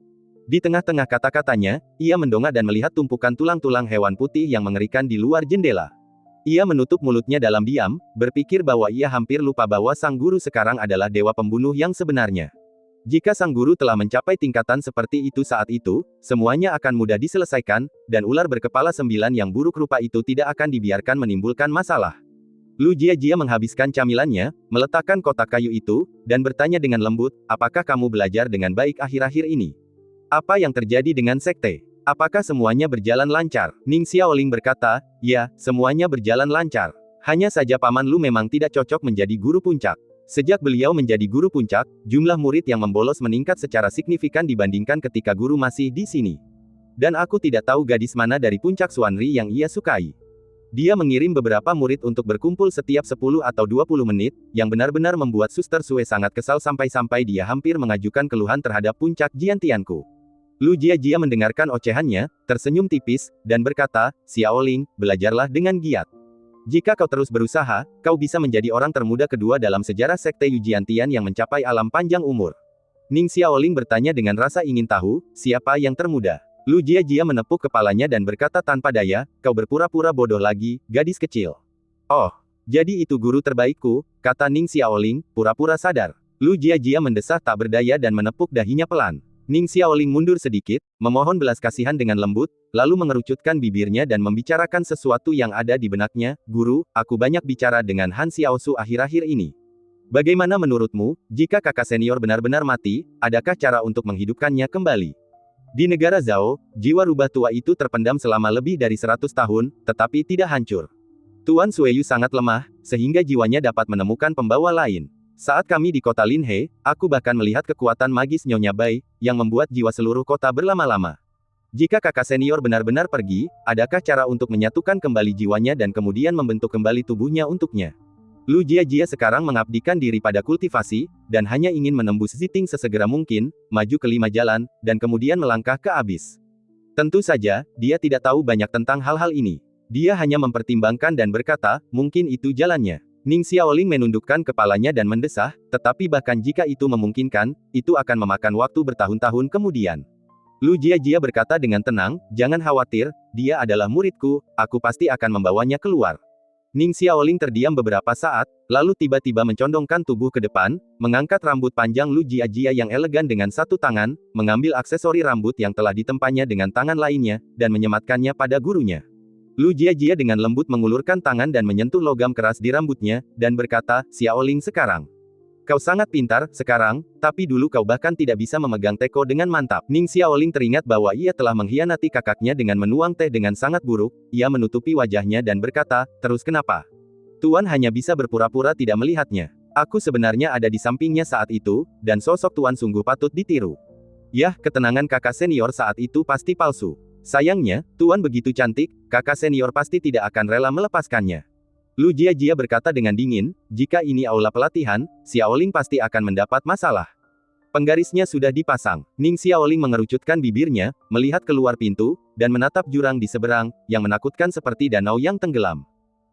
Di tengah-tengah kata-katanya, ia mendongak dan melihat tumpukan tulang-tulang hewan putih yang mengerikan di luar jendela. Ia menutup mulutnya dalam diam, berpikir bahwa ia hampir lupa bahwa sang guru sekarang adalah dewa pembunuh yang sebenarnya. Jika sang guru telah mencapai tingkatan seperti itu saat itu, semuanya akan mudah diselesaikan, dan ular berkepala 9 yang buruk rupa itu tidak akan dibiarkan menimbulkan masalah. Lu Jiajia menghabiskan camilannya, meletakkan kotak kayu itu, dan bertanya dengan lembut, apakah kamu belajar dengan baik akhir-akhir ini? Apa yang terjadi dengan sekte? Apakah semuanya berjalan lancar? Ning Xiaoling berkata, ya, semuanya berjalan lancar. Hanya saja Paman Lu memang tidak cocok menjadi guru puncak. Sejak beliau menjadi guru puncak, jumlah murid yang membolos meningkat secara signifikan dibandingkan ketika guru masih di sini. Dan aku tidak tahu gadis mana dari puncak Xuanri yang ia sukai. Dia mengirim beberapa murid untuk berkumpul setiap 10 atau 20 menit, yang benar-benar membuat Suster Sue sangat kesal sampai-sampai dia hampir mengajukan keluhan terhadap puncak Jiantianku. Lu Jiajia mendengarkan ocehannya, tersenyum tipis, dan berkata, Xiaoling, belajarlah dengan giat. Jika kau terus berusaha, kau bisa menjadi orang termuda kedua dalam sejarah sekte Yujiantian yang mencapai alam panjang umur. Ning Xiaoling bertanya dengan rasa ingin tahu, siapa yang termuda? Lu Jiajia menepuk kepalanya dan berkata tanpa daya, kau berpura-pura bodoh lagi, gadis kecil. Oh, jadi itu guru terbaikku, kata Ning Xiaoling, pura-pura sadar. Lu Jiajia mendesah tak berdaya dan menepuk dahinya pelan. Ning Xiaoling mundur sedikit, memohon belas kasihan dengan lembut, lalu mengerucutkan bibirnya dan membicarakan sesuatu yang ada di benaknya, Guru, aku banyak bicara dengan Han Xiaosu akhir-akhir ini. Bagaimana menurutmu, jika kakak senior benar-benar mati, adakah cara untuk menghidupkannya kembali? Di negara Zhao, jiwa rubah tua itu terpendam selama lebih dari 100 tahun, tetapi tidak hancur. Tuan Sueyu sangat lemah, sehingga jiwanya dapat menemukan pembawa lain. Saat kami di kota Linhe, aku bahkan melihat kekuatan magis Nyonya Bai, yang membuat jiwa seluruh kota berlama-lama. Jika kakak senior benar-benar pergi, adakah cara untuk menyatukan kembali jiwanya dan kemudian membentuk kembali tubuhnya untuknya? Lu Jiajia sekarang mengabdikan diri pada kultivasi, dan hanya ingin menembus Ziting sesegera mungkin, maju ke 5 jalan, dan kemudian melangkah ke abyss. Tentu saja, dia tidak tahu banyak tentang hal-hal ini. Dia hanya mempertimbangkan dan berkata, mungkin itu jalannya. Ning Xiaoling menundukkan kepalanya dan mendesah, tetapi bahkan jika itu memungkinkan, itu akan memakan waktu bertahun-tahun kemudian. Lu Jiajia berkata dengan tenang, jangan khawatir, dia adalah muridku, aku pasti akan membawanya keluar. Ning Xiaoling terdiam beberapa saat, lalu tiba-tiba mencondongkan tubuh ke depan, mengangkat rambut panjang Lu Jiajia yang elegan dengan satu tangan, mengambil aksesori rambut yang telah ditempanya dengan tangan lainnya, dan menyematkannya pada gurunya. Lu Jiajia dengan lembut mengulurkan tangan dan menyentuh logam keras di rambutnya, dan berkata, Xiaoling sekarang. Kau sangat pintar, sekarang, tapi dulu kau bahkan tidak bisa memegang teko dengan mantap. Ning Xiaoling teringat bahwa ia telah mengkhianati kakaknya dengan menuang teh dengan sangat buruk, ia menutupi wajahnya dan berkata, terus kenapa? Tuan hanya bisa berpura-pura tidak melihatnya. Aku sebenarnya ada di sampingnya saat itu, dan sosok Tuan sungguh patut ditiru. Yah, ketenangan kakak senior saat itu pasti palsu. Sayangnya, Tuan begitu cantik, kakak senior pasti tidak akan rela melepaskannya. Lu Jiajia berkata dengan dingin, jika ini aula pelatihan, Xiaoling pasti akan mendapat masalah. Penggarisnya sudah dipasang. Ning Xiaoling mengerucutkan bibirnya, melihat keluar pintu, dan menatap jurang di seberang, yang menakutkan seperti danau yang tenggelam.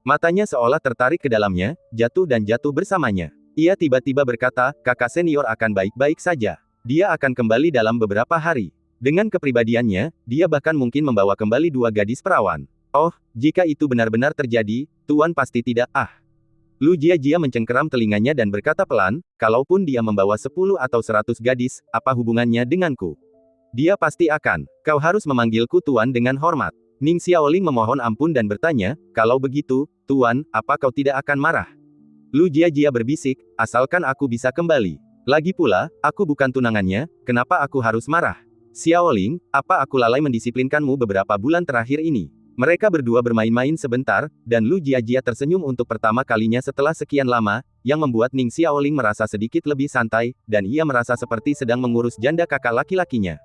Matanya seolah tertarik ke dalamnya, jatuh dan jatuh bersamanya. Ia tiba-tiba berkata, kakak senior akan baik-baik saja. Dia akan kembali dalam beberapa hari. Dengan kepribadiannya, dia bahkan mungkin membawa kembali 2 gadis perawan. Oh, jika itu benar-benar terjadi, Tuan pasti tidak, Lu Jiajia mencengkeram telinganya dan berkata pelan, kalaupun dia membawa 10 atau 100 gadis, apa hubungannya denganku? Dia pasti akan. Kau harus memanggilku Tuan dengan hormat. Ning Xiaoling memohon ampun dan bertanya, kalau begitu, Tuan, apa kau tidak akan marah? Lu Jiajia berbisik, asalkan aku bisa kembali. Lagi pula, aku bukan tunangannya, kenapa aku harus marah? Xiaoling, apa aku lalai mendisiplinkanmu beberapa bulan terakhir ini? Mereka berdua bermain-main sebentar, dan Lu Jiajia tersenyum untuk pertama kalinya setelah sekian lama, yang membuat Ning Xiaoling merasa sedikit lebih santai, dan ia merasa seperti sedang mengurus janda kakak laki-lakinya.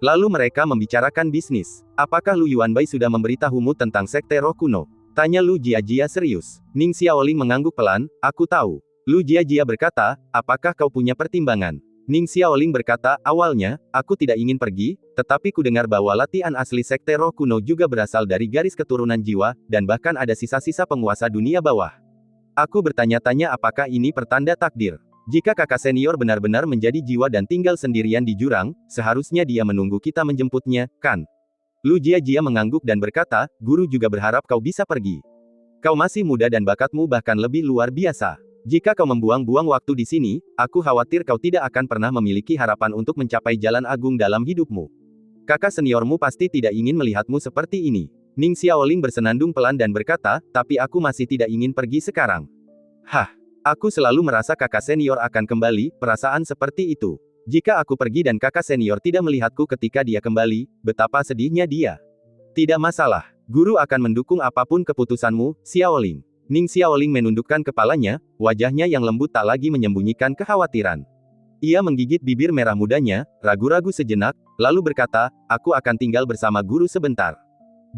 Lalu mereka membicarakan bisnis. Apakah Lu Yuanbai sudah memberitahumu tentang sekte roh kuno? Tanya Lu Jiajia serius. Ning Xiaoling mengangguk pelan, aku tahu. Lu Jiajia berkata, apakah kau punya pertimbangan? Ning Xiaoling berkata, awalnya, aku tidak ingin pergi, tetapi ku dengar bahwa latihan asli sekte roh kuno juga berasal dari garis keturunan jiwa, dan bahkan ada sisa-sisa penguasa dunia bawah. Aku bertanya-tanya apakah ini pertanda takdir. Jika kakak senior benar-benar menjadi jiwa dan tinggal sendirian di jurang, seharusnya dia menunggu kita menjemputnya, kan? Lu Jiajia mengangguk dan berkata, guru juga berharap kau bisa pergi. Kau masih muda dan bakatmu bahkan lebih luar biasa. Jika kau membuang-buang waktu di sini, aku khawatir kau tidak akan pernah memiliki harapan untuk mencapai jalan agung dalam hidupmu. Kakak seniormu pasti tidak ingin melihatmu seperti ini. Ning Xiaoling bersenandung pelan dan berkata, tapi aku masih tidak ingin pergi sekarang. Hah, aku selalu merasa kakak senior akan kembali, perasaan seperti itu. Jika aku pergi dan kakak senior tidak melihatku ketika dia kembali, betapa sedihnya dia. Tidak masalah, guru akan mendukung apapun keputusanmu, Xiaoling. Ning Xiaoling menundukkan kepalanya, wajahnya yang lembut tak lagi menyembunyikan kekhawatiran. Ia menggigit bibir merah mudanya, ragu-ragu sejenak, lalu berkata, aku akan tinggal bersama guru sebentar.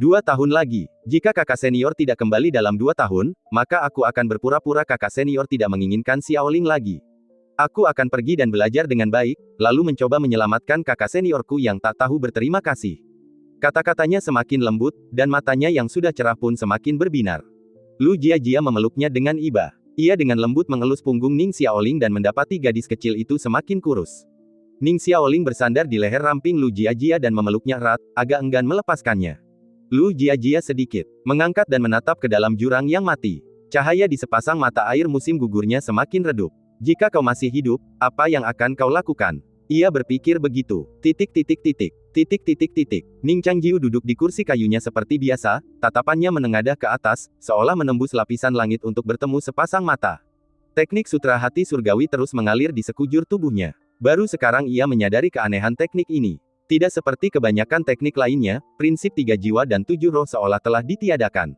2 tahun lagi, jika kakak senior tidak kembali dalam 2 tahun, maka aku akan berpura-pura kakak senior tidak menginginkan Xiaoling lagi. Aku akan pergi dan belajar dengan baik, lalu mencoba menyelamatkan kakak seniorku yang tak tahu berterima kasih. Kata-katanya semakin lembut, dan matanya yang sudah cerah pun semakin berbinar. Lu Jiajia memeluknya dengan iba. Ia dengan lembut mengelus punggung Ning Xiaoling dan mendapati gadis kecil itu semakin kurus. Ning Xiaoling bersandar di leher ramping Lu Jiajia dan memeluknya erat, agak enggan melepaskannya. Lu Jiajia sedikit mengangkat dan menatap ke dalam jurang yang mati. Cahaya di sepasang mata air musim gugurnya semakin redup. Jika kau masih hidup, apa yang akan kau lakukan? Ia berpikir begitu. Ning Changjiu duduk di kursi kayunya seperti biasa, tatapannya menengadah ke atas, seolah menembus lapisan langit untuk bertemu sepasang mata. Teknik sutra hati surgawi terus mengalir di sekujur tubuhnya. Baru sekarang ia menyadari keanehan teknik ini. Tidak seperti kebanyakan teknik lainnya, prinsip 3 jiwa dan 7 roh seolah telah ditiadakan.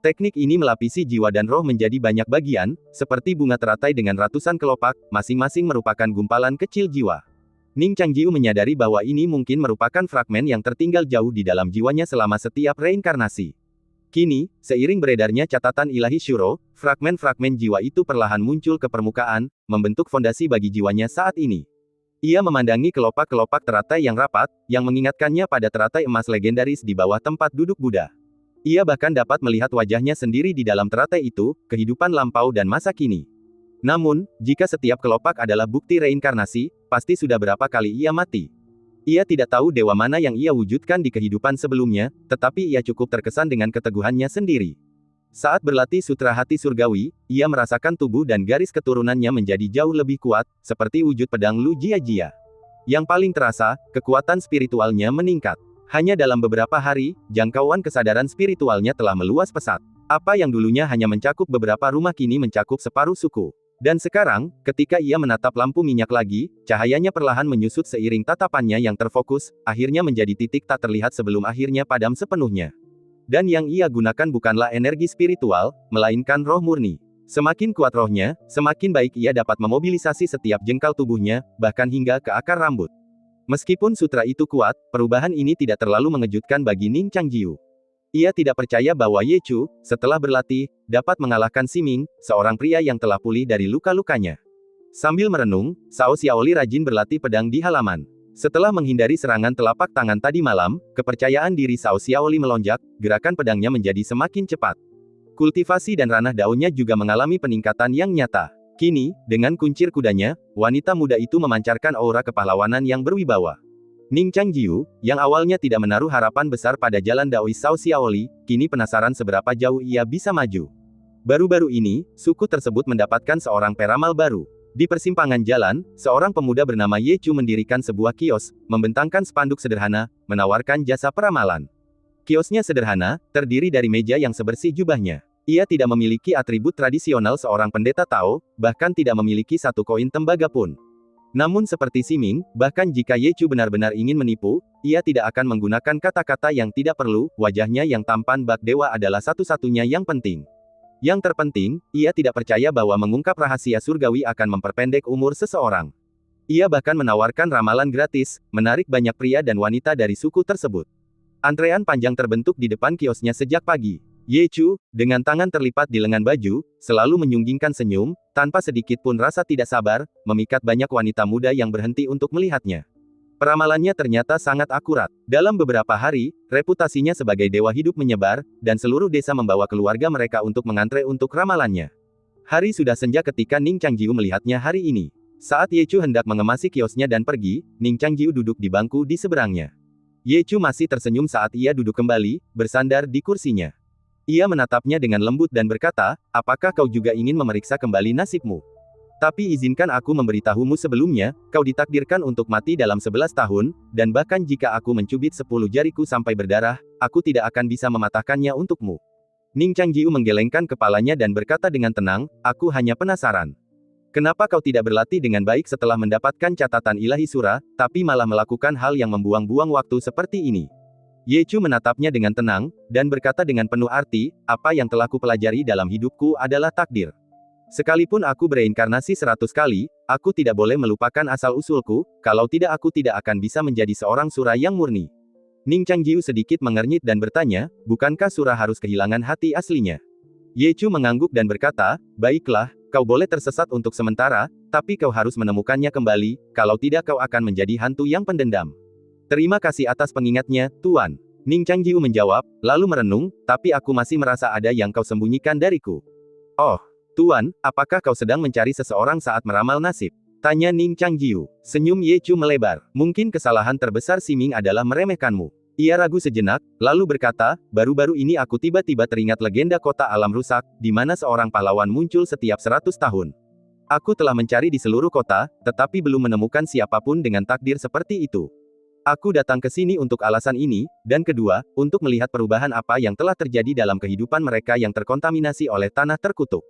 Teknik ini melapisi jiwa dan roh menjadi banyak bagian, seperti bunga teratai dengan ratusan kelopak, masing-masing merupakan gumpalan kecil jiwa. Ning Changjiu menyadari bahwa ini mungkin merupakan fragmen yang tertinggal jauh di dalam jiwanya selama setiap reinkarnasi. Kini, seiring beredarnya catatan ilahi Shuro, fragmen-fragmen jiwa itu perlahan muncul ke permukaan, membentuk fondasi bagi jiwanya saat ini. Ia memandangi kelopak-kelopak teratai yang rapat, yang mengingatkannya pada teratai emas legendaris di bawah tempat duduk Buddha. Ia bahkan dapat melihat wajahnya sendiri di dalam teratai itu, kehidupan lampau dan masa kini. Namun, jika setiap kelopak adalah bukti reinkarnasi, pasti sudah berapa kali ia mati. Ia tidak tahu dewa mana yang ia wujudkan di kehidupan sebelumnya, tetapi ia cukup terkesan dengan keteguhannya sendiri. Saat berlatih sutra hati surgawi, ia merasakan tubuh dan garis keturunannya menjadi jauh lebih kuat, seperti wujud pedang Lu Jia-Jia. Yang paling terasa, kekuatan spiritualnya meningkat. Hanya dalam beberapa hari, jangkauan kesadaran spiritualnya telah meluas pesat. Apa yang dulunya hanya mencakup beberapa rumah kini mencakup separuh suku. Dan sekarang, ketika ia menatap lampu minyak lagi, cahayanya perlahan menyusut seiring tatapannya yang terfokus, akhirnya menjadi titik tak terlihat sebelum akhirnya padam sepenuhnya. Dan yang ia gunakan bukanlah energi spiritual, melainkan roh murni. Semakin kuat rohnya, semakin baik ia dapat memobilisasi setiap jengkal tubuhnya, bahkan hingga ke akar rambut. Meskipun sutra itu kuat, perubahan ini tidak terlalu mengejutkan bagi Ning Changjiu. Ia tidak percaya bahwa Ye Chu, setelah berlatih, dapat mengalahkan Siming, seorang pria yang telah pulih dari luka-lukanya. Sambil merenung, Cao Xiaoli rajin berlatih pedang di halaman. Setelah menghindari serangan telapak tangan tadi malam, kepercayaan diri Cao Xiaoli melonjak, gerakan pedangnya menjadi semakin cepat. Kultivasi dan ranah daunnya juga mengalami peningkatan yang nyata. Kini, dengan kuncir kudanya, wanita muda itu memancarkan aura kepahlawanan yang berwibawa. Ning Changjiu, yang awalnya tidak menaruh harapan besar pada jalan Daois Cao Xiaoli, kini penasaran seberapa jauh ia bisa maju. Baru-baru ini, suku tersebut mendapatkan seorang peramal baru. Di persimpangan jalan, seorang pemuda bernama Ye Chu mendirikan sebuah kios, membentangkan spanduk sederhana, menawarkan jasa peramalan. Kiosnya sederhana, terdiri dari meja yang sebersih jubahnya. Ia tidak memiliki atribut tradisional seorang pendeta Tao, bahkan tidak memiliki satu koin tembaga pun. Namun seperti Siming, bahkan jika Ye Chu benar-benar ingin menipu, ia tidak akan menggunakan kata-kata yang tidak perlu, wajahnya yang tampan bak dewa adalah satu-satunya yang penting. Yang terpenting, ia tidak percaya bahwa mengungkap rahasia surgawi akan memperpendek umur seseorang. Ia bahkan menawarkan ramalan gratis, menarik banyak pria dan wanita dari suku tersebut. Antrean panjang terbentuk di depan kiosnya sejak pagi. Ye Chu, dengan tangan terlipat di lengan baju, selalu menyunggingkan senyum, tanpa sedikit pun rasa tidak sabar, memikat banyak wanita muda yang berhenti untuk melihatnya. Peramalannya ternyata sangat akurat. Dalam beberapa hari, reputasinya sebagai dewa hidup menyebar, dan seluruh desa membawa keluarga mereka untuk mengantre untuk ramalannya. Hari sudah senja ketika Ning Changjiu melihatnya hari ini. Saat Ye Chu hendak mengemasi kiosnya dan pergi, Ning Changjiu duduk di bangku di seberangnya. Ye Chu masih tersenyum saat ia duduk kembali, bersandar di kursinya. Ia menatapnya dengan lembut dan berkata, apakah kau juga ingin memeriksa kembali nasibmu? Tapi izinkan aku memberitahumu sebelumnya, kau ditakdirkan untuk mati dalam 11 tahun, dan bahkan jika aku mencubit 10 jariku sampai berdarah, aku tidak akan bisa mematahkannya untukmu. Ning Changjiu menggelengkan kepalanya dan berkata dengan tenang, aku hanya penasaran. Kenapa kau tidak berlatih dengan baik setelah mendapatkan catatan ilahi sura, tapi malah melakukan hal yang membuang-buang waktu seperti ini? Ye Chu menatapnya dengan tenang, dan berkata dengan penuh arti, apa yang telah kupelajari dalam hidupku adalah takdir. Sekalipun aku bereinkarnasi 100 kali, aku tidak boleh melupakan asal-usulku, kalau tidak aku tidak akan bisa menjadi seorang sura yang murni. Ning Changjiu sedikit mengernyit dan bertanya, bukankah sura harus kehilangan hati aslinya? Ye Chu mengangguk dan berkata, baiklah, kau boleh tersesat untuk sementara, tapi kau harus menemukannya kembali, kalau tidak kau akan menjadi hantu yang pendendam. Terima kasih atas pengingatnya, Tuan. Ning Changjiu menjawab, lalu merenung, tapi aku masih merasa ada yang kau sembunyikan dariku. Oh, Tuan, apakah kau sedang mencari seseorang saat meramal nasib? Tanya Ning Changjiu. Senyum Ye Chu melebar. Mungkin kesalahan terbesar Siming adalah meremehkanmu. Ia ragu sejenak, lalu berkata, baru-baru ini aku tiba-tiba teringat legenda kota alam rusak, di mana seorang pahlawan muncul setiap 100 tahun. Aku telah mencari di seluruh kota, tetapi belum menemukan siapapun dengan takdir seperti itu. Aku datang ke sini untuk alasan ini, dan kedua, untuk melihat perubahan apa yang telah terjadi dalam kehidupan mereka yang terkontaminasi oleh tanah terkutuk.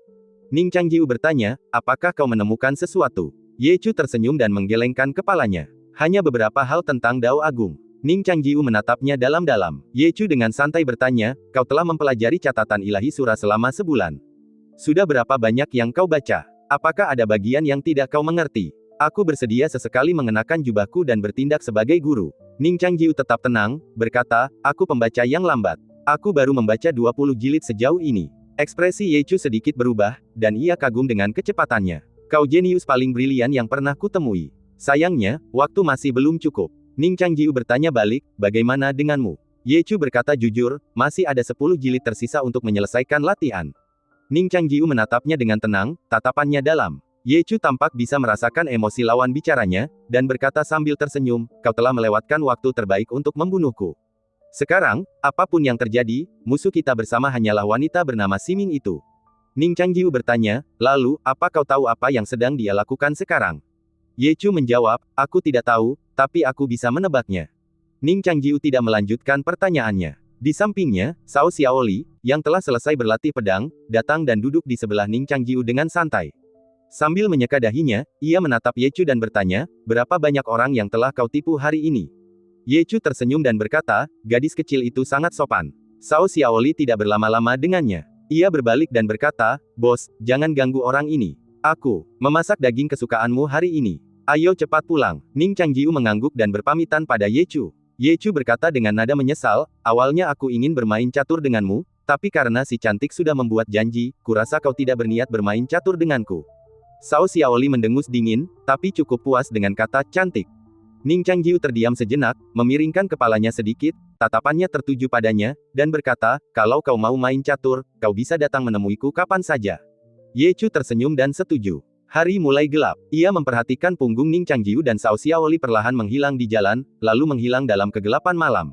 Ning Changjiu bertanya, apakah kau menemukan sesuatu? Ye Chu tersenyum dan menggelengkan kepalanya. Hanya beberapa hal tentang Dao Agung. Ning Changjiu menatapnya dalam-dalam. Ye Chu dengan santai bertanya, kau telah mempelajari catatan ilahi surah selama sebulan. Sudah berapa banyak yang kau baca? Apakah ada bagian yang tidak kau mengerti? Aku bersedia sesekali mengenakan jubahku dan bertindak sebagai guru. Ning Changjiu tetap tenang, berkata, aku pembaca yang lambat. Aku baru membaca 20 jilid sejauh ini. Ekspresi Ye Chu sedikit berubah, dan ia kagum dengan kecepatannya. Kau jenius paling brilian yang pernah kutemui. Sayangnya, waktu masih belum cukup. Ning Changjiu bertanya balik, bagaimana denganmu? Ye Chu berkata jujur, masih ada 10 jilid tersisa untuk menyelesaikan latihan. Ning Changjiu menatapnya dengan tenang, tatapannya dalam. Ye Chu tampak bisa merasakan emosi lawan bicaranya, dan berkata sambil tersenyum, kau telah melewatkan waktu terbaik untuk membunuhku. Sekarang, apapun yang terjadi, musuh kita bersama hanyalah wanita bernama Siming itu. Ning Changjiu bertanya, lalu, apa kau tahu apa yang sedang dia lakukan sekarang? Ye Chu menjawab, aku tidak tahu, tapi aku bisa menebaknya. Ning Changjiu tidak melanjutkan pertanyaannya. Di sampingnya, Cao Xiaoli, yang telah selesai berlatih pedang, datang dan duduk di sebelah Ning Changjiu dengan santai. Sambil menyeka dahinya, ia menatap Ye Chu dan bertanya, berapa banyak orang yang telah kau tipu hari ini? Ye Chu tersenyum dan berkata, gadis kecil itu sangat sopan. Cao Xiaoli tidak berlama-lama dengannya. Ia berbalik dan berkata, bos, jangan ganggu orang ini. Aku memasak daging kesukaanmu hari ini. Ayo cepat pulang. Ning Changjiu mengangguk dan berpamitan pada Ye Chu. Ye Chu berkata dengan nada menyesal, awalnya aku ingin bermain catur denganmu, tapi karena si cantik sudah membuat janji, kurasa kau tidak berniat bermain catur denganku. Cao Xiaoli mendengus dingin, tapi cukup puas dengan kata cantik. Ning Changjiu terdiam sejenak, memiringkan kepalanya sedikit, tatapannya tertuju padanya, dan berkata, kalau kau mau main catur, kau bisa datang menemuiku kapan saja. Ye Chu tersenyum dan setuju. Hari mulai gelap. Ia memperhatikan punggung Ning Changjiu dan Cao Xiaoli perlahan menghilang di jalan, lalu menghilang dalam kegelapan malam.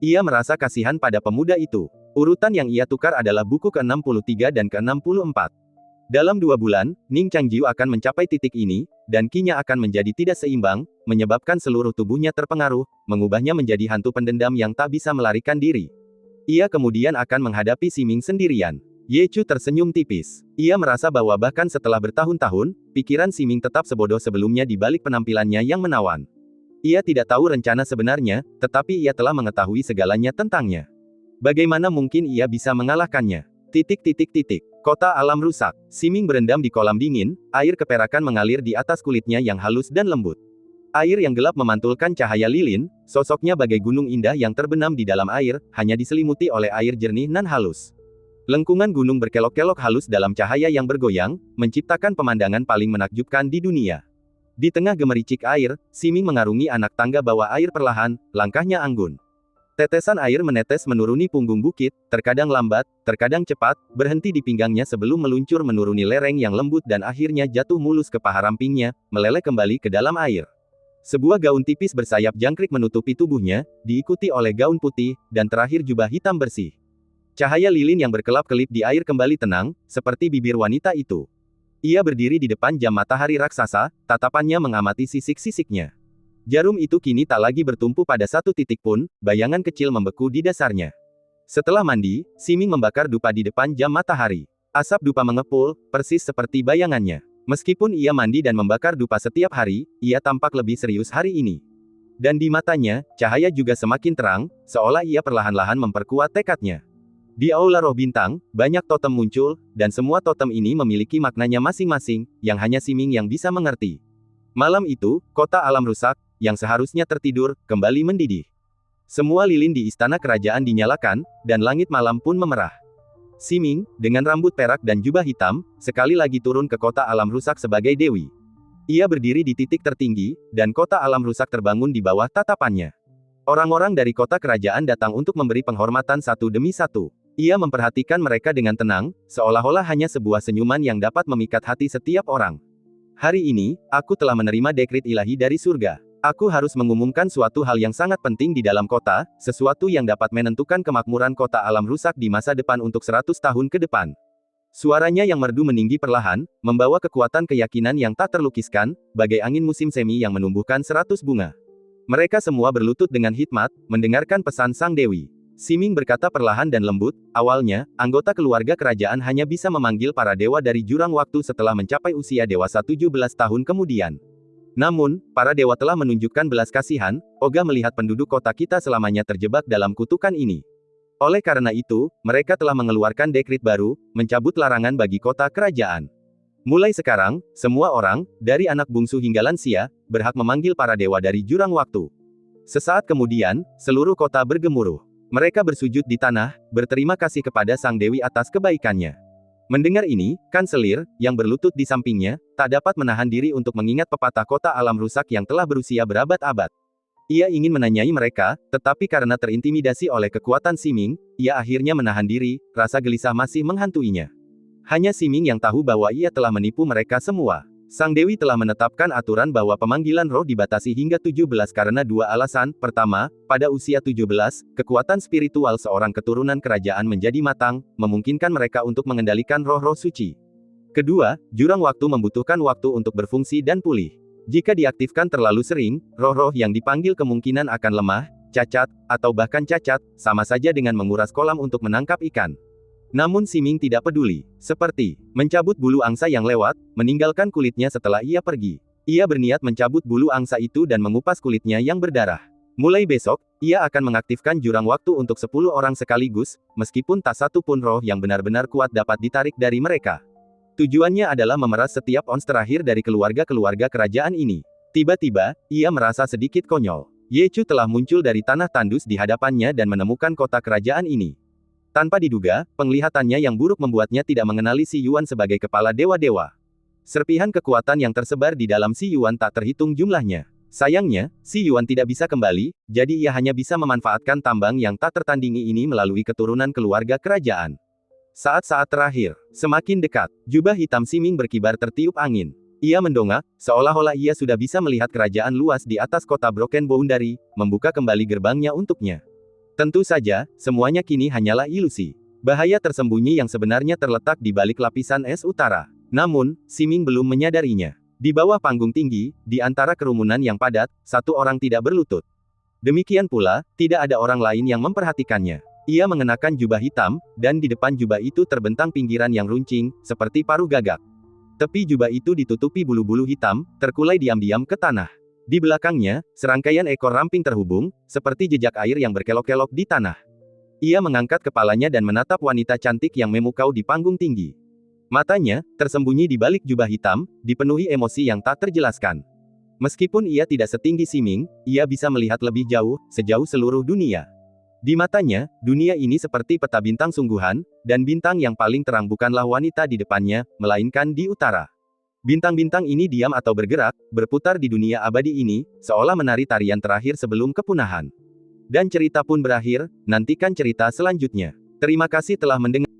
Ia merasa kasihan pada pemuda itu. Urutan yang ia tukar adalah buku ke-63 dan ke-64. Dalam 2 bulan, Ning Changjiu akan mencapai titik ini, dan kinya akan menjadi tidak seimbang, menyebabkan seluruh tubuhnya terpengaruh, mengubahnya menjadi hantu pendendam yang tak bisa melarikan diri. Ia kemudian akan menghadapi Siming sendirian. Ye Chu tersenyum tipis. Ia merasa bahwa bahkan setelah bertahun-tahun, pikiran Siming tetap sebodoh sebelumnya di balik penampilannya yang menawan. Ia tidak tahu rencana sebenarnya, tetapi ia telah mengetahui segalanya tentangnya. Bagaimana mungkin ia bisa mengalahkannya? Kota alam rusak. Siming berendam di kolam dingin, air keperakan mengalir di atas kulitnya yang halus dan lembut. Air yang gelap memantulkan cahaya lilin, sosoknya bagai gunung indah yang terbenam di dalam air, hanya diselimuti oleh air jernih nan halus. Lengkungan gunung berkelok-kelok halus dalam cahaya yang bergoyang, menciptakan pemandangan paling menakjubkan di dunia. Di tengah gemericik air, Siming mengarungi anak tangga bawah air perlahan, langkahnya anggun. Tetesan air menetes menuruni punggung bukit, terkadang lambat, terkadang cepat, berhenti di pinggangnya sebelum meluncur menuruni lereng yang lembut dan akhirnya jatuh mulus ke paha rampingnya, meleleh kembali ke dalam air. Sebuah gaun tipis bersayap jangkrik menutupi tubuhnya, diikuti oleh gaun putih, dan terakhir jubah hitam bersih. Cahaya lilin yang berkelap-kelip di air kembali tenang, seperti bibir wanita itu. Ia berdiri di depan jam matahari raksasa, tatapannya mengamati sisik-sisiknya. Jarum itu kini tak lagi bertumpu pada satu titik pun, bayangan kecil membeku di dasarnya. Setelah mandi, Siming membakar dupa di depan jam matahari. Asap dupa mengepul, persis seperti bayangannya. Meskipun ia mandi dan membakar dupa setiap hari, ia tampak lebih serius hari ini. Dan di matanya, cahaya juga semakin terang, seolah ia perlahan-lahan memperkuat tekadnya. Di Aula Roh Bintang, banyak totem muncul, dan semua totem ini memiliki maknanya masing-masing, yang hanya Siming yang bisa mengerti. Malam itu, kota alam rusak, yang seharusnya tertidur, kembali mendidih. Semua lilin di istana kerajaan dinyalakan, dan langit malam pun memerah. Siming, dengan rambut perak dan jubah hitam, sekali lagi turun ke kota alam rusak sebagai dewi. Ia berdiri di titik tertinggi, dan kota alam rusak terbangun di bawah tatapannya. Orang-orang dari kota kerajaan datang untuk memberi penghormatan satu demi satu. Ia memperhatikan mereka dengan tenang, seolah-olah hanya sebuah senyuman yang dapat memikat hati setiap orang. Hari ini, aku telah menerima dekrit ilahi dari surga. Aku harus mengumumkan suatu hal yang sangat penting di dalam kota, sesuatu yang dapat menentukan kemakmuran kota alam rusak di masa depan untuk 100 tahun ke depan. Suaranya yang merdu meninggi perlahan, membawa kekuatan keyakinan yang tak terlukiskan, bagai angin musim semi yang menumbuhkan 100 bunga. Mereka semua berlutut dengan hikmat, mendengarkan pesan sang dewi. Siming berkata perlahan dan lembut, awalnya, anggota keluarga kerajaan hanya bisa memanggil para dewa dari jurang waktu setelah mencapai usia dewasa 17 tahun kemudian. Namun, para dewa telah menunjukkan belas kasihan, ogah melihat penduduk kota kita selamanya terjebak dalam kutukan ini. Oleh karena itu, mereka telah mengeluarkan dekrit baru, mencabut larangan bagi kota kerajaan. Mulai sekarang, semua orang, dari anak bungsu hingga lansia, berhak memanggil para dewa dari jurang waktu. Sesaat kemudian, seluruh kota bergemuruh. Mereka bersujud di tanah, berterima kasih kepada sang dewi atas kebaikannya. Mendengar ini, kanselir, yang berlutut di sampingnya, tak dapat menahan diri untuk mengingat pepatah kota alam rusak yang telah berusia berabad-abad. Ia ingin menanyai mereka, tetapi karena terintimidasi oleh kekuatan Siming, ia akhirnya menahan diri, rasa gelisah masih menghantuinya. Hanya Siming yang tahu bahwa ia telah menipu mereka semua. Sang Dewi telah menetapkan aturan bahwa pemanggilan roh dibatasi hingga 17 karena dua alasan. Pertama, pada usia 17, kekuatan spiritual seorang keturunan kerajaan menjadi matang, memungkinkan mereka untuk mengendalikan roh-roh suci. Kedua, jurang waktu membutuhkan waktu untuk berfungsi dan pulih. Jika diaktifkan terlalu sering, roh-roh yang dipanggil kemungkinan akan lemah, cacat, atau bahkan cacat, sama saja dengan menguras kolam untuk menangkap ikan. Namun Siming tidak peduli. Seperti mencabut bulu angsa yang lewat, meninggalkan kulitnya setelah ia pergi. Ia berniat mencabut bulu angsa itu dan mengupas kulitnya yang berdarah. Mulai besok, ia akan mengaktifkan jurang waktu untuk 10 orang sekaligus, meskipun tak satu pun roh yang benar-benar kuat dapat ditarik dari mereka. Tujuannya adalah memeras setiap ons terakhir dari keluarga-keluarga kerajaan ini. Tiba-tiba, ia merasa sedikit konyol. Ye Chu telah muncul dari tanah tandus di hadapannya dan menemukan kota kerajaan ini. Tanpa diduga, penglihatannya yang buruk membuatnya tidak mengenali Si Yuan sebagai kepala dewa-dewa. Serpihan kekuatan yang tersebar di dalam Si Yuan tak terhitung jumlahnya. Sayangnya, Si Yuan tidak bisa kembali, jadi ia hanya bisa memanfaatkan tambang yang tak tertandingi ini melalui keturunan keluarga kerajaan. Saat-saat terakhir, semakin dekat, jubah hitam Siming berkibar tertiup angin. Ia mendongak, seolah-olah ia sudah bisa melihat kerajaan luas di atas kota Broken Boundary, membuka kembali gerbangnya untuknya. Tentu saja, semuanya kini hanyalah ilusi. Bahaya tersembunyi yang sebenarnya terletak di balik lapisan es utara. Namun, Siming belum menyadarinya. Di bawah panggung tinggi, di antara kerumunan yang padat, satu orang tidak berlutut. Demikian pula, tidak ada orang lain yang memperhatikannya. Ia mengenakan jubah hitam, dan di depan jubah itu terbentang pinggiran yang runcing, seperti paruh gagak. Tepi jubah itu ditutupi bulu-bulu hitam, terkulai diam-diam ke tanah. Di belakangnya, serangkaian ekor ramping terhubung, seperti jejak air yang berkelok-kelok di tanah. Ia mengangkat kepalanya dan menatap wanita cantik yang memukau di panggung tinggi. Matanya, tersembunyi di balik jubah hitam, dipenuhi emosi yang tak terjelaskan. Meskipun ia tidak setinggi Siming, ia bisa melihat lebih jauh, sejauh seluruh dunia. Di matanya, dunia ini seperti peta bintang sungguhan, dan bintang yang paling terang bukanlah wanita di depannya, melainkan di utara. Bintang-bintang ini diam atau bergerak, berputar di dunia abadi ini, seolah menari tarian terakhir sebelum kepunahan. Dan cerita pun berakhir, nantikan cerita selanjutnya. Terima kasih telah mendengar.